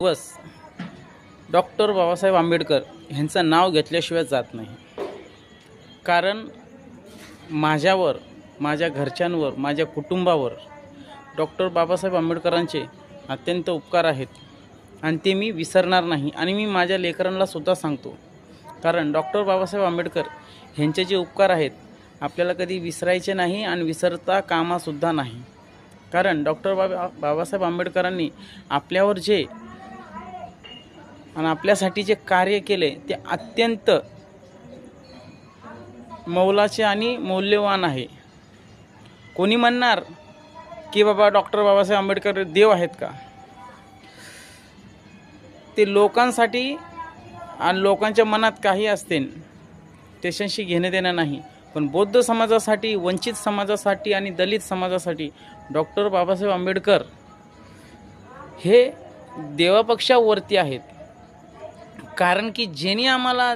दिवस डॉक्टर बाबासाहेब आंबेडकर यांचं नाव घेतल्याशिवाय जात नाही. कारण माझ्यावर, माझ्या घरच्यांवर, माझ्या कुटुंबावर डॉक्टर बाबासाहेब आंबेडकरांचे अत्यंत उपकार आहेत आणि ते मी विसरणार नाही. आणि मी माझ्या लेकरांना सुद्धा सांगतो, कारण डॉक्टर बाबासाहेब आंबेडकर यांचे जे उपकार आहेत आपल्याला कधी विसरायचे नाही आणि विसरता कामासुद्धा नाही. कारण डॉक्टर बाबासाहेब आंबेडकरांनी आपल्यावर जे आणि आपल्यासाठी जे कार्य केले ते अत्यंत मौलाचे आणि मौल्यवान आहे. कोणी म्हणणार की बाबा डॉक्टर बाबासाहेब आंबेडकर देव आहेत का? ते लोकांसाठी आणि लोकांच्या मनात काही असते त्याच्याशी घेणे देणं नाही, पण बौद्ध समाजासाठी, वंचित समाजासाठी आणि दलित समाजासाठी डॉक्टर बाबासाहेब आंबेडकर हे देवापेक्षावरती आहेत. कारण की ज्यांनी आम्हाला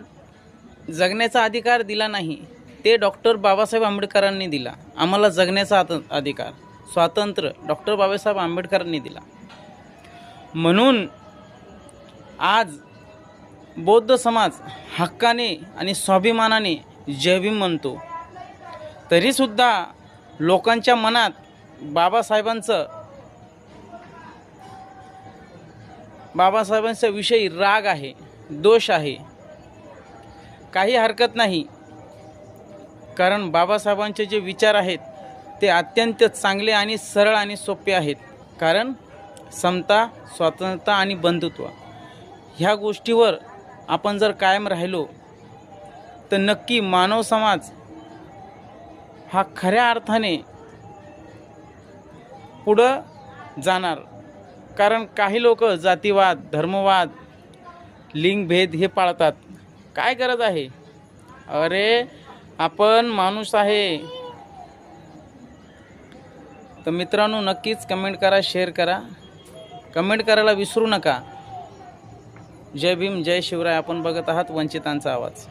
जगण्याचा अधिकार दिला नाही ते डॉक्टर बाबासाहेब आंबेडकरांनी दिला. आम्हाला जगण्याचा अधिकार, स्वातंत्र्य डॉक्टर बाबासाहेब आंबेडकरांनी दिला. म्हणून आज बौद्ध समाज हक्काने आणि स्वाभिमानाने जय भीम म्हणतो. तरीसुद्धा लोकांच्या मनात बाबासाहेबांच्या विषयी राग आहे, दोष आहे. काही हरकत नाही, कारण बाबासाहेबांचे जे विचार आहेत ते अत्यंत चांगले आणि सरळ आणि सोपे आहेत. कारण समता, स्वातंत्र्य आणि बंधुत्व ह्या गोष्टीवर आपण जर कायम राहिलो तर नक्की मानव समाज हा खऱ्या अर्थाने पुढं जाणार. कारण काही लोक जातीवाद, धर्मवाद, लिंगभेद हे पाळतात. काय गरज आहे? अरे आपण माणूस आहे. तर मित्रांनो, नक्कीच कमेंट करा, शेअर करा, कमेंट करायला विसरू नका. जय भीम, जय शिवराय. आपण बघत आहात वंचितांचा आवाज.